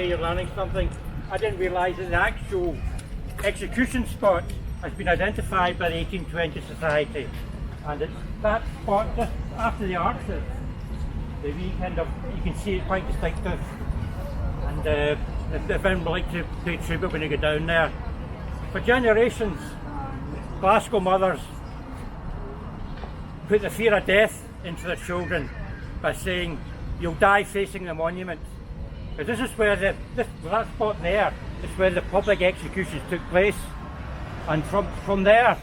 today you're learning something. I didn't realise that the actual execution spot has been identified by the 1820 Society, and it's that spot just after the arches. The wee kind of, you can see it's quite distinctive, and if anyone would like to pay tribute when you go down there. For generations, Glasgow mothers put the fear of death into their children by saying, "You'll die facing the monument." Because this is where that spot there is where the public executions took place, and from there,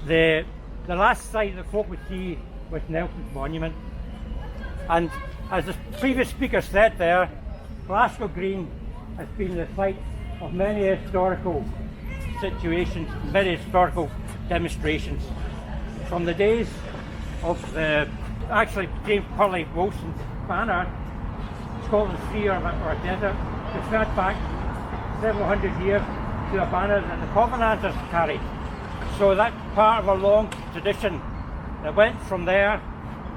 the last sight that folk would see was Nelson's monument. And as the previous speaker said there, Glasgow Green has been the site of many historical situations, many historical demonstrations. From the days of actually James Purley Wilson's banner, Scotland's Free or a Desert, referred back several hundred years to a banner that the Covenanters carried. So that's part of a long tradition that went from there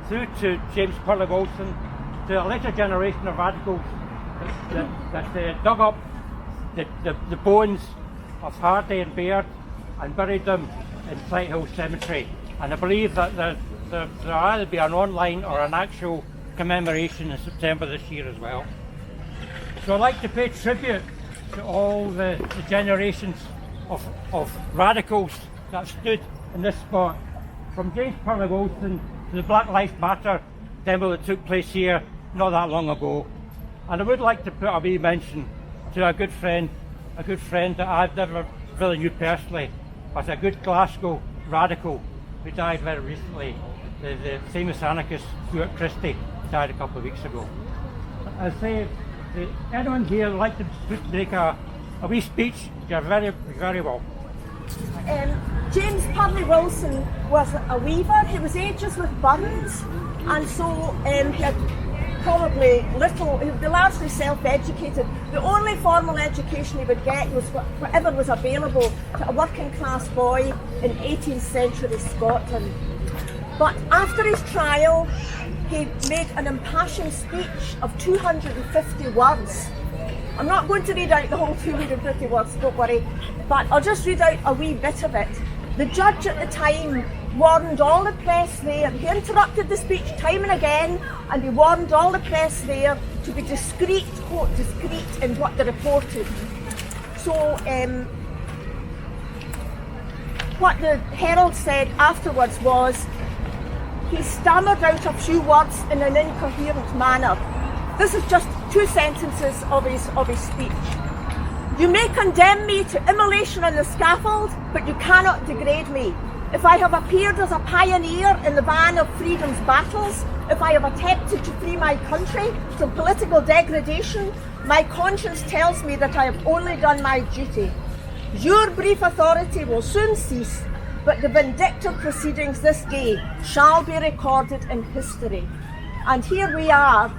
through to James Purley Wilson, to a later generation of radicals that dug up the bones of Hardie and Baird and buried them in Sighthill Cemetery. And I believe that there'll either be an online or an actual commemoration in September this year as well. So I'd like to pay tribute to all the generations of radicals that stood in this spot, from James Purley Wilson to the Black Lives Matter demo that took place here not that long ago. And I would like to put a wee mention to a good friend that I've never really knew personally, but a good Glasgow radical who died very recently, the famous anarchist Stuart Christie, died a couple of weeks ago. I say, anyone here would like to make a wee speech? You're very, very welcome. James Purley Wilson was a weaver. He was ages with burns, and so he had probably little, he would be largely self-educated. The only formal education he would get was whatever was available to a working class boy in 18th century Scotland. But after his trial, he made an impassioned speech of 250 words. I'm not going to read out the whole 250 words, don't worry, but I'll just read out a wee bit of it. The judge at the time warned all the press there, he interrupted the speech time and again, and he warned all the press there to be discreet, quote, discreet in what they reported. So what the Herald said afterwards was, he stammered out a few words in an incoherent manner. This is just 2 sentences of his speech. You may condemn me to immolation on the scaffold, but you cannot degrade me. If I have appeared as a pioneer in the van of freedom's battles, if I have attempted to free my country from political degradation, my conscience tells me that I have only done my duty. Your brief authority will soon cease, but the vindictive proceedings this day shall be recorded in history. And here we are,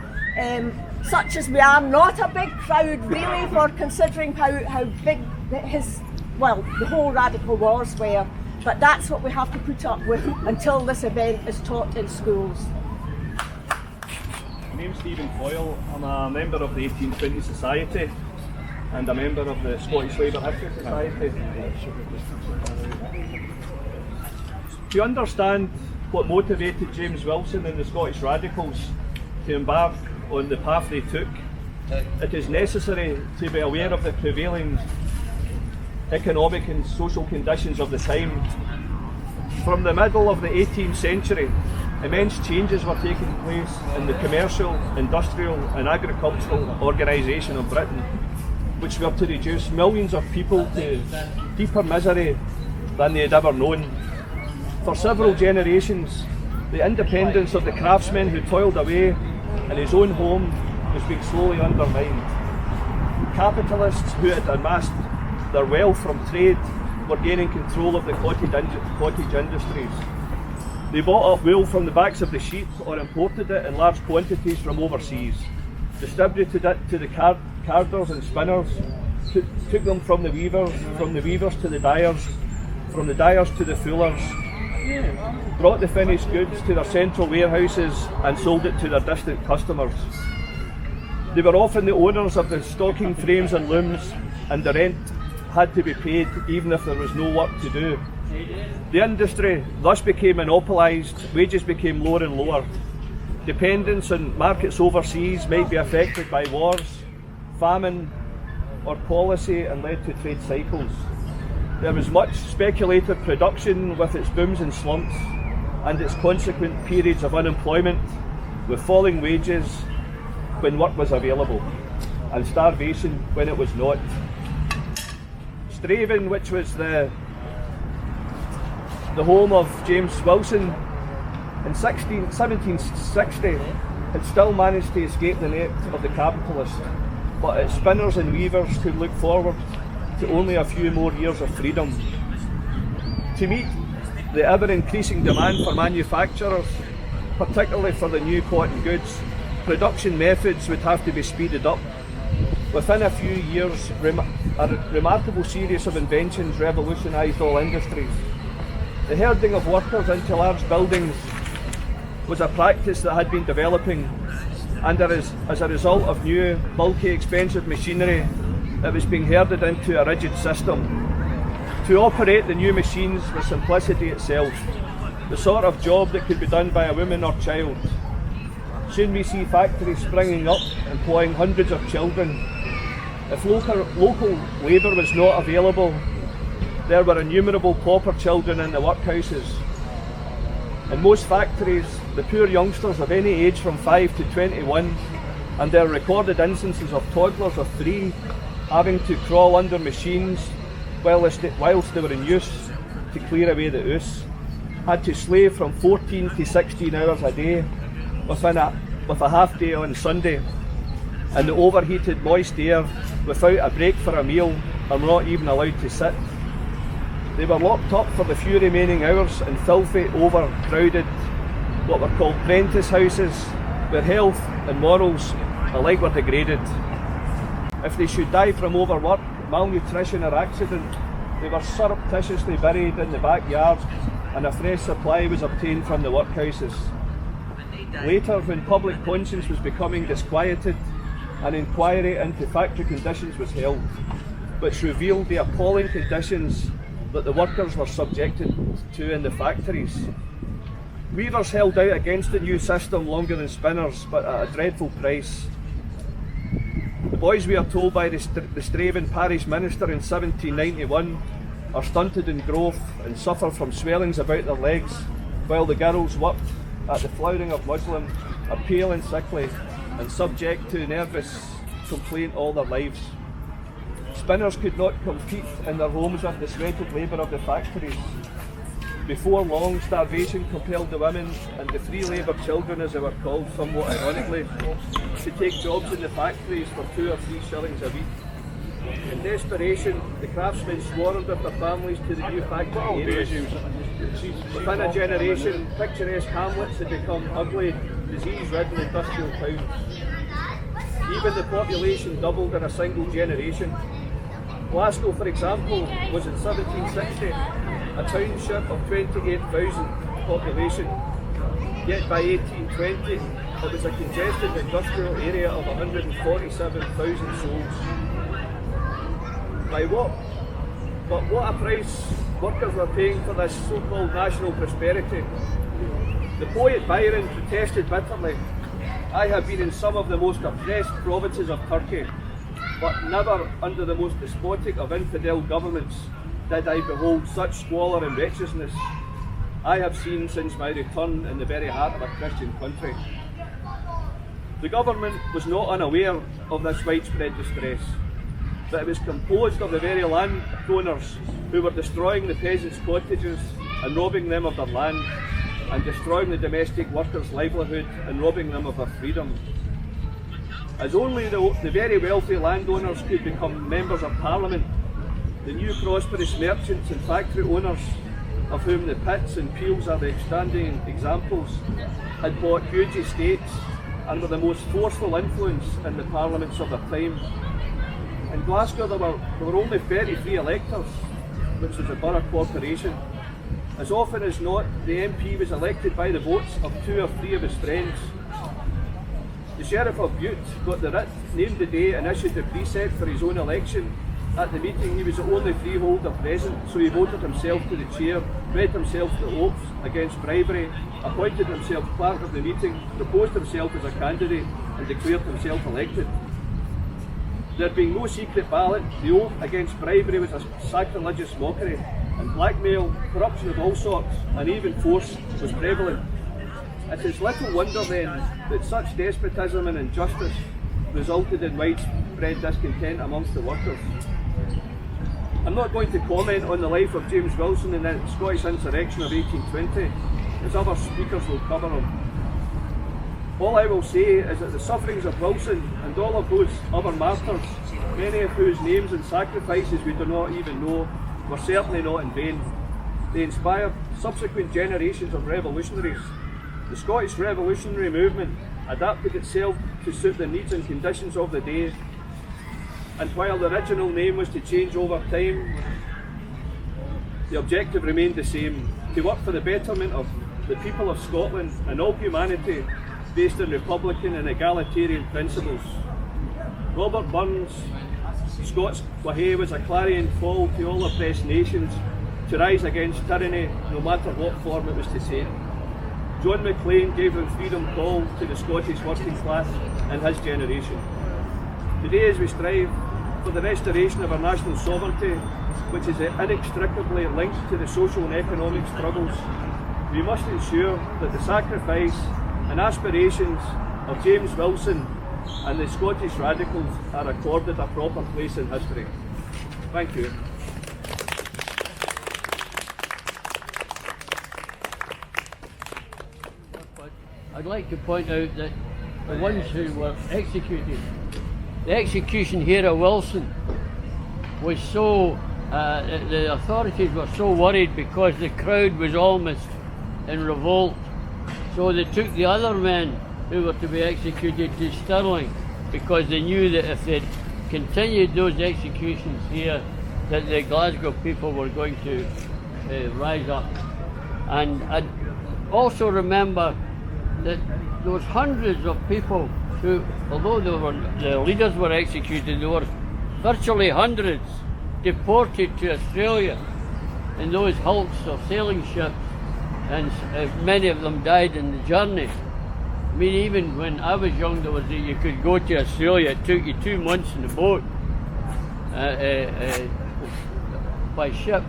such as we are, not a big crowd really for considering how big the whole radical wars were, but that's what we have to put up with until this event is taught in schools. My name's Stephen Coyle. I'm a member of the 1820 Society and a member of the Scottish Labour History Society. To understand what motivated James Wilson and the Scottish Radicals to embark on the path they took, it is necessary to be aware of the prevailing economic and social conditions of the time. From the middle of the 18th century, immense changes were taking place in the commercial, industrial and agricultural organisation of Britain, which were to reduce millions of people to deeper misery than they had ever known. For several generations, the independence of the craftsman who toiled away in his own home was being slowly undermined. Capitalists who had amassed their wealth from trade were gaining control of the cottage industries. They bought up wool from the backs of the sheep or imported it in large quantities from overseas, distributed it to the carders and spinners, took them from the weavers to the dyers, from the dyers to the fullers, brought the finished goods to their central warehouses and sold it to their distant customers. They were often the owners of the stocking frames and looms, and the rent had to be paid even if there was no work to do. The industry thus became monopolised, wages became lower and lower. Dependence on markets overseas might be affected by wars, famine or policy, and led to trade cycles. There was much speculative production with its booms and slumps and its consequent periods of unemployment, with falling wages when work was available and starvation when it was not. Strathaven, which was the home of James Wilson in 1760, had still managed to escape the net of the capitalist, but its spinners and weavers could look forward to only a few more years of freedom. To meet the ever-increasing demand for manufacturers, particularly for the new cotton goods, production methods would have to be speeded up. Within a few years, a remarkable series of inventions revolutionised all industries. The herding of workers into large buildings was a practice that had been developing, and as a result of new, bulky, expensive machinery, it was being herded into a rigid system. To operate the new machines was simplicity itself, the sort of job that could be done by a woman or child. Soon we see factories springing up, employing hundreds of children. If local labour was not available, there were innumerable pauper children in the workhouses. In most factories, the poor youngsters of any age from 5 to 21, and there are recorded instances of toddlers of 3 having to crawl under machines whilst they were in use to clear away the ooze, had to slave from 14 to 16 hours a day with a half day on Sunday in the overheated moist air without a break for a meal, and were not even allowed to sit. They were locked up for the few remaining hours in filthy, overcrowded, what were called prentice houses, where health and morals alike were degraded. If they should die from overwork, malnutrition or accident, they were surreptitiously buried in the backyard, and a fresh supply was obtained from the workhouses. Later, when public conscience was becoming disquieted, an inquiry into factory conditions was held, which revealed the appalling conditions that the workers were subjected to in the factories. Weavers held out against the new system longer than spinners, but at a dreadful price. The boys, we are told by the Strathaven parish minister in 1791, are stunted in growth and suffer from swellings about their legs, while the girls worked at the flowering of muslin are pale and sickly and subject to nervous complaint all their lives. Spinners could not compete in their homes with the sweated labour of the factories. Before long, starvation compelled the women and the free labour children, as they were called somewhat ironically, to take jobs in the factories for 2 or 3 shillings a week. In desperation, the craftsmen swarmed with their families to the new factory areas. Within a generation, picturesque hamlets had become ugly, disease-ridden industrial towns. Even the population doubled in a single generation. Glasgow, for example, was in 1760 a township of 28,000 population, yet by 1820 it was a congested industrial area of 147,000 souls. But what a price workers were paying for this so-called national prosperity. The poet Byron protested bitterly, "I have been in some of the most oppressed provinces of Turkey, but never under the most despotic of infidel governments did I behold such squalor and wretchedness. I have seen since my return in the very heart of a Christian country." The government was not unaware of this widespread distress, but it was composed of the very landowners who were destroying the peasants' cottages and robbing them of their land, and destroying the domestic workers' livelihood and robbing them of their freedom. As only the very wealthy landowners could become members of Parliament, the new prosperous merchants and factory owners, of whom the Pitts and Peels are the outstanding examples, had bought huge estates and were the most forceful influence in the parliaments of their time. In Glasgow there were only 33 electors, which was a borough corporation. As often as not, the MP was elected by the votes of 2 or 3 of his friends. The Sheriff of Bute got the writ, named the day and issued the precept for his own election. At the meeting he was the only freeholder present, so he voted himself to the chair, read himself the oaths against bribery, appointed himself clerk of the meeting, proposed himself as a candidate and declared himself elected. There being no secret ballot, the oath against bribery was a sacrilegious mockery, and blackmail, corruption of all sorts, and even force was prevalent. It is little wonder then that such despotism and injustice resulted in widespread discontent amongst the workers. I'm not going to comment on the life of James Wilson in the Scottish insurrection of 1820, as other speakers will cover him. All I will say is that the sufferings of Wilson and all of those other martyrs, many of whose names and sacrifices we do not even know, were certainly not in vain. They inspired subsequent generations of revolutionaries. The Scottish revolutionary movement adapted itself to suit the needs and conditions of the day, and while the original name was to change over time, the objective remained the same: to work for the betterment of the people of Scotland and all humanity, based on republican and egalitarian principles. Robert Burns' Scots Wahey was a clarion call to all oppressed nations to rise against tyranny, no matter what form it was to take. John Maclean gave a freedom call to the Scottish working class and his generation. Today, as we strive for the restoration of our national sovereignty, which is inextricably linked to the social and economic struggles, we must ensure that the sacrifice and aspirations of James Wilson and the Scottish radicals are accorded a proper place in history. Thank you. I'd like to point out that the ones who were executed, the execution here at Wilson was so, the authorities were so worried because the crowd was almost in revolt. So they took the other men who were to be executed to Stirling, because they knew that if they'd continued those executions here, that the Glasgow people were going to rise up. And I also remember that there was hundreds of people who, although the leaders were executed, there were virtually hundreds deported to Australia in those hulks or sailing ships, and many of them died in the journey. I mean, even when I was young, you could go to Australia. It took you 2 months in the boat by ship,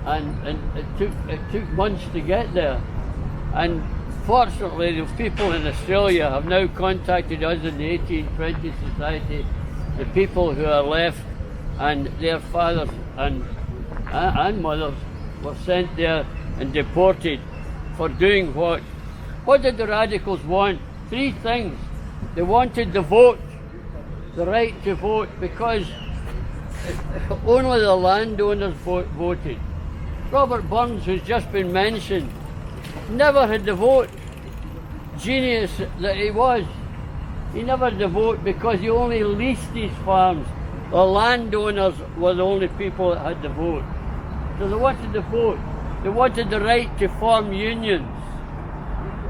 and it took months to get there. And fortunately, the people in Australia have now contacted us in the 1820 Society, the people who are left, and their fathers and mothers were sent there and deported for doing what? What did the radicals want? 3 things. They wanted the vote, the right to vote, because only the landowners voted. Robert Burns, who's just been mentioned, never had the vote. Genius that he was. He never had the vote because he only leased his farms. The landowners were the only people that had the vote. So they wanted the vote. They wanted the right to form unions.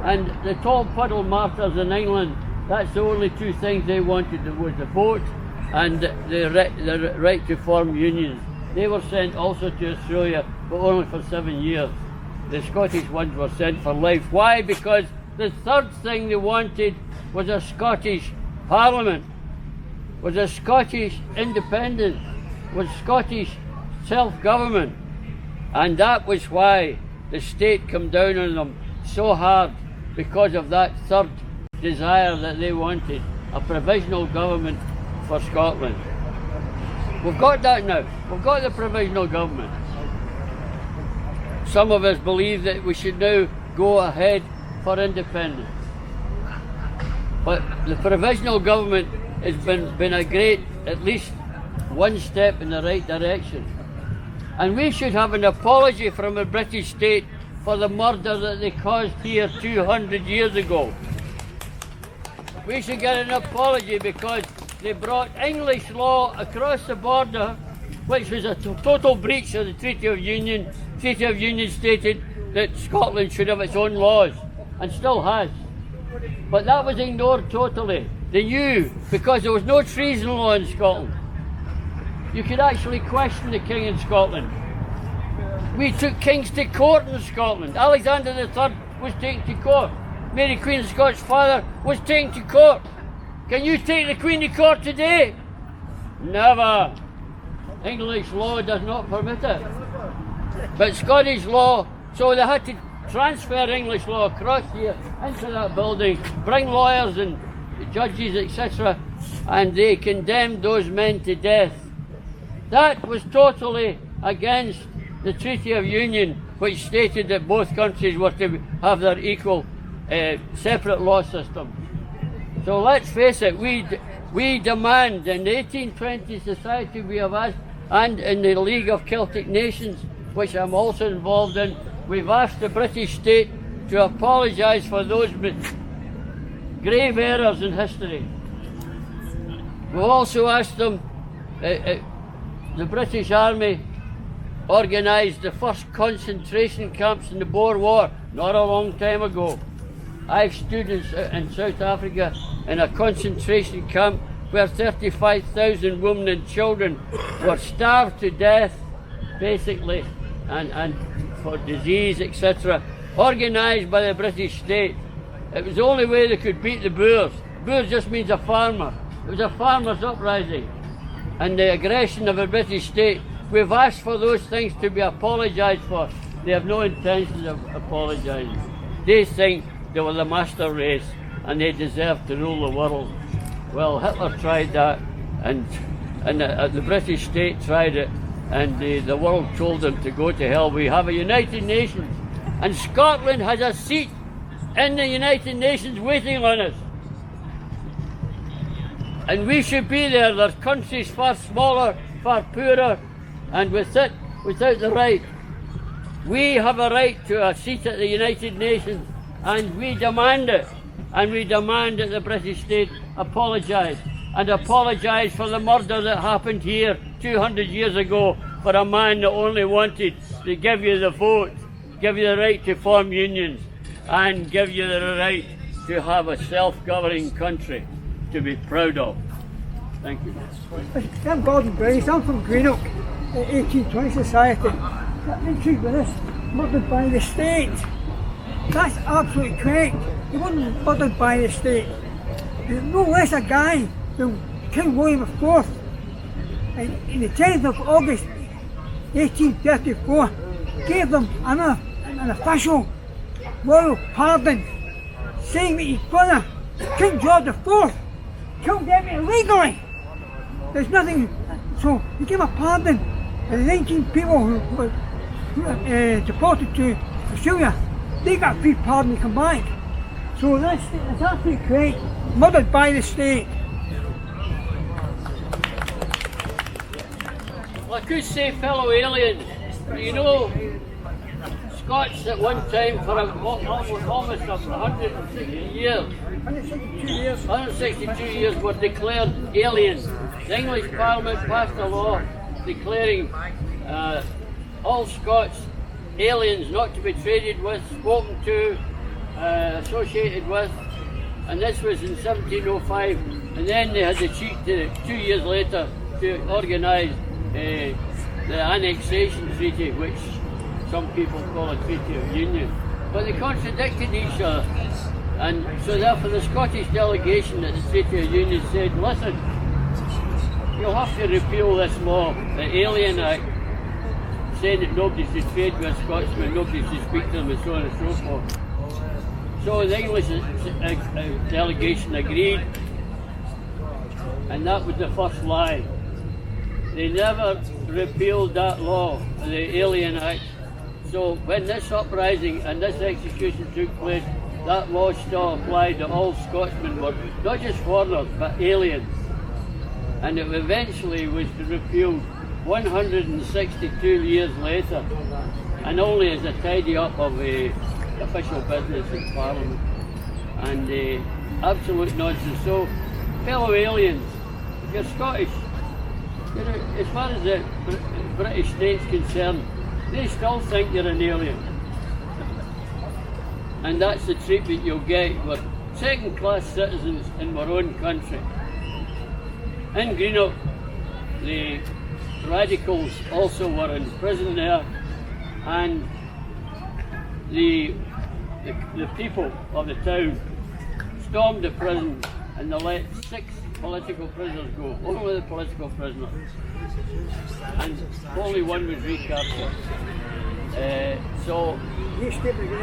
And the tall puddle martyrs in England, that's the only 2 things they wanted, was the vote and the right to form unions. They were sent also to Australia, but only for 7 years. The Scottish ones were sent for life. Why? Because the third thing they wanted was a Scottish Parliament, was a Scottish independence, was Scottish self-government. And that was why the state came down on them so hard, because of that third desire that they wanted, a provisional government for Scotland. We've got that now. We've got the provisional government. Some of us believe that we should now go ahead for independence. But the provisional government has been a great, at least one step in the right direction. And we should have an apology from the British state for the murder that they caused here 200 years ago. We should get an apology because they brought English law across the border, which was a total breach of the Treaty of Union. Treaty of Union stated that Scotland should have its own laws, and still has. But that was ignored totally. They knew, because there was no treason law in Scotland. You could actually question the king in Scotland. We took kings to court in Scotland. Alexander III was taken to court. Mary Queen of Scots' father was taken to court. Can you take the Queen to court today? Never. English law does not permit it. But Scottish law, so they had to transfer English law across here into that building, bring lawyers and judges, etc., and they condemned those men to death. That was totally against the Treaty of Union, which stated that both countries were to have their equal separate law systems. So let's face it, we demand in the 1820 Society we have asked, and in the League of Celtic Nations, which I'm also involved in, we've asked the British state to apologise for those grave errors in history. We've also asked them, the British Army organised the first concentration camps in the Boer War, not a long time ago. I've stood in South Africa in a concentration camp where 35,000 women and children were starved to death, basically, and for disease, etc., organised by the British state. It was the only way they could beat the Boers. Boer just means a farmer. It was a farmers' uprising. And the aggression of the British state, we've asked for those things to be apologised for. They have no intention of apologising. They think they were the master race and they deserve to rule the world. Well, Hitler tried that, and the British state tried it, and the world told them to go to hell. We have a United Nations, and Scotland has a seat in the United Nations waiting on us. And we should be there. There's countries far smaller, far poorer, and without the right. We have a right to a seat at the United Nations, and we demand it. And we demand that the British state apologise, and apologise for the murder that happened here 200 years ago for a man that only wanted to give you the vote, give you the right to form unions, and give you the right to have a self-governing country to be proud of. Thank you. I'm Gordon Bryce, I'm from Greenock, the 1820 Society. I'm intrigued with this, murdered by the state. That's absolutely correct. He wasn't murdered by the state. There's no less a guy than King William IV. In the 10th of August 1834, gave them an official royal pardon, saying that his brother, King George IV, killed them illegally. There's nothing, so he gave a pardon. And the 19 people who were deported to Australia, they got a free pardon to come back. So that's absolutely correct. Murdered by the state. Well, I could say fellow aliens, you know, Scots at one time for almost 160 years. 162 years were declared aliens. The English Parliament passed a law declaring all Scots aliens, not to be traded with, spoken to, associated with, and this was in 1705, and then they had the cheek to, 2 years later, to organise the annexation treaty, which some people call a treaty of union. But they contradicted each other, and so therefore the Scottish delegation at the Treaty of Union said, listen, you'll have to repeal this law, the Alien Act, saying that nobody should trade with Scotsmen, nobody should speak to them, and so on and so forth. So the English delegation agreed, and that was the first lie. They never repealed that law, the Alien Act. So when this uprising and this execution took place, that law still applied to all Scotsmen, were not just foreigners, but aliens. And it eventually was repealed 162 years later, and only as a tidy up of official business in Parliament. And absolute nonsense. So, fellow aliens, if you're Scottish, you know, as far as the British state's concerned, they still think you're an alien. And that's the treatment you'll get. We're second-class citizens in our own country. In Greenock, the radicals also were in prison there, and the people of the town stormed the prison and they let 6 political prisoners go, only the political prisoners, and only one was recaptured. So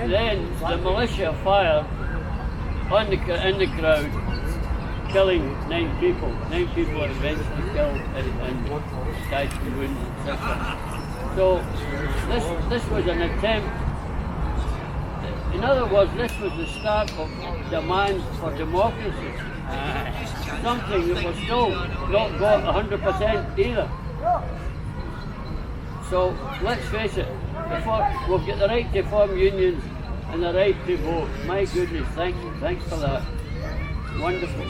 then the militia fired in the crowd, killing 9 people. 9 people were eventually killed and died from wounds, etc. So this was an attempt. In other words, this was the start of demand for democracy. Something that was still not got 100% either. So let's face it, we've got the right to form unions and the right to vote. My goodness, thanks for that. Wonderful.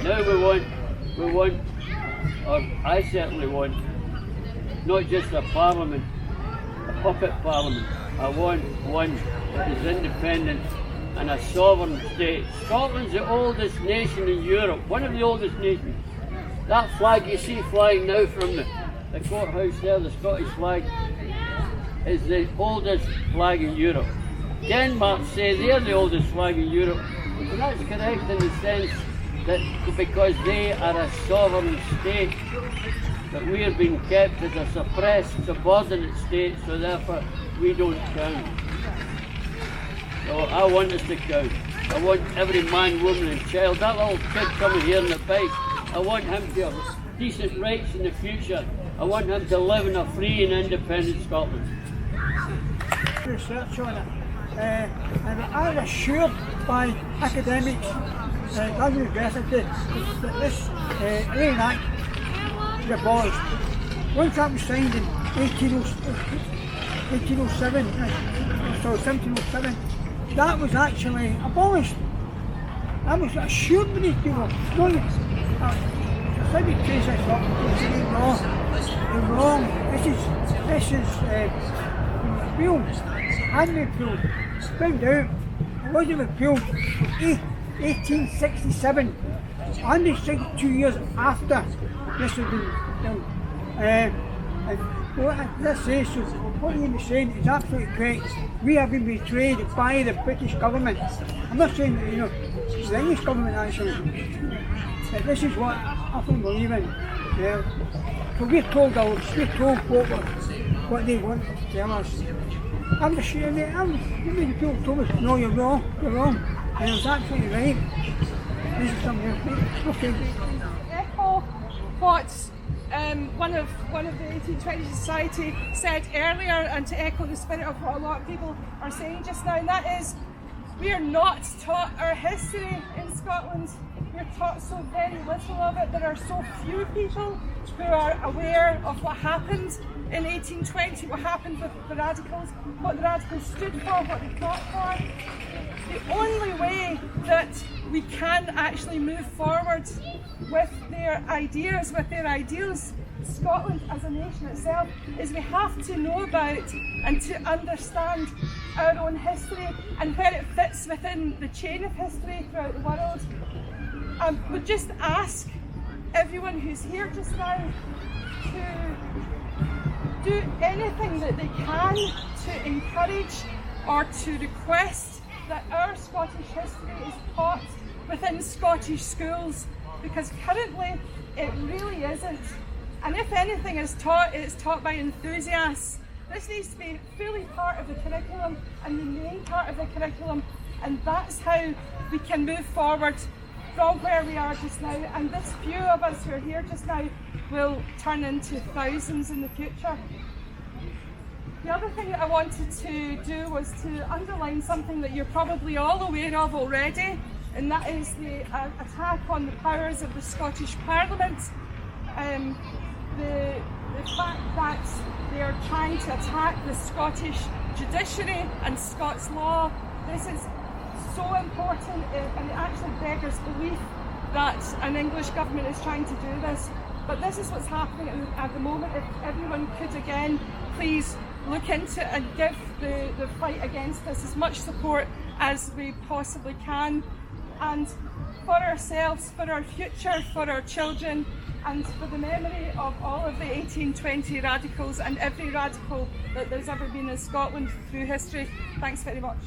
Now we want, or I certainly want, not just a parliament, a puppet parliament. I want one that is independent and a sovereign state. Scotland's the oldest nation in Europe, one of the oldest nations. That flag you see flying now from the courthouse there, the Scottish flag, is the oldest flag in Europe. Denmark say they're the oldest flag in Europe, and that's correct in the sense that because they are a sovereign state, that we are being kept as a suppressed, subordinate state, so therefore we don't count. So I want us to count. I want every man, woman and child, that little kid coming here on the bike, I want him to have decent rights in the future. I want him to live in a free and independent Scotland. Research on it, and I was assured by academics at university that this Alien Act was abolished. Once that was signed in 1707, that was actually abolished. That was assured by these people. I said to Trace, I thought, no, you're wrong. This is repealed. Hadn't repealed. Found out it wasn't repealed. 1867, 162 years after this had been done. And what this says, so what you're saying is absolutely correct. We have been betrayed by the British government. I'm not saying that, the English government actually. But this is what I can believe in. So we're told what they want to tell us. I'm just saying that the people told us, no, you're wrong, and it's absolutely right. This is something else. Okay. Echo what one of the 1820 Society said earlier, and to echo the spirit of what a lot of people are saying just now, and that is, we are not taught our history in Scotland. We're taught so very little of it. There are so few people who are aware of what happened in 1820, what happened with the radicals, what the radicals stood for, what they fought for. The only way that we can actually move forward with their ideas, with their ideals, Scotland as a nation itself, is we have to know about and to understand our own history and where it fits within the chain of history throughout the world. Would just ask everyone who's here just now to do anything that they can to encourage or to request that our Scottish history is taught within Scottish schools, because currently it really isn't. And if anything is taught, it's taught by enthusiasts. This needs to be fully part of the curriculum and the main part of the curriculum, and that's how we can move forward from where we are just now. And this few of us who are here just now will turn into thousands in the future. The other thing that I wanted to do was to underline something that you're probably all aware of already, and that is the attack on the powers of the Scottish Parliament. The fact that they are trying to attack the Scottish judiciary and Scots law. This is so important, and it actually beggars belief that an English government is trying to do this. But this is what's happening at the moment. If everyone could again please look into it and give the fight against this as much support as we possibly can. and for ourselves, for our future, for our children, and for the memory of all of the 1820 radicals and every radical that there's ever been in Scotland through history. Thanks very much.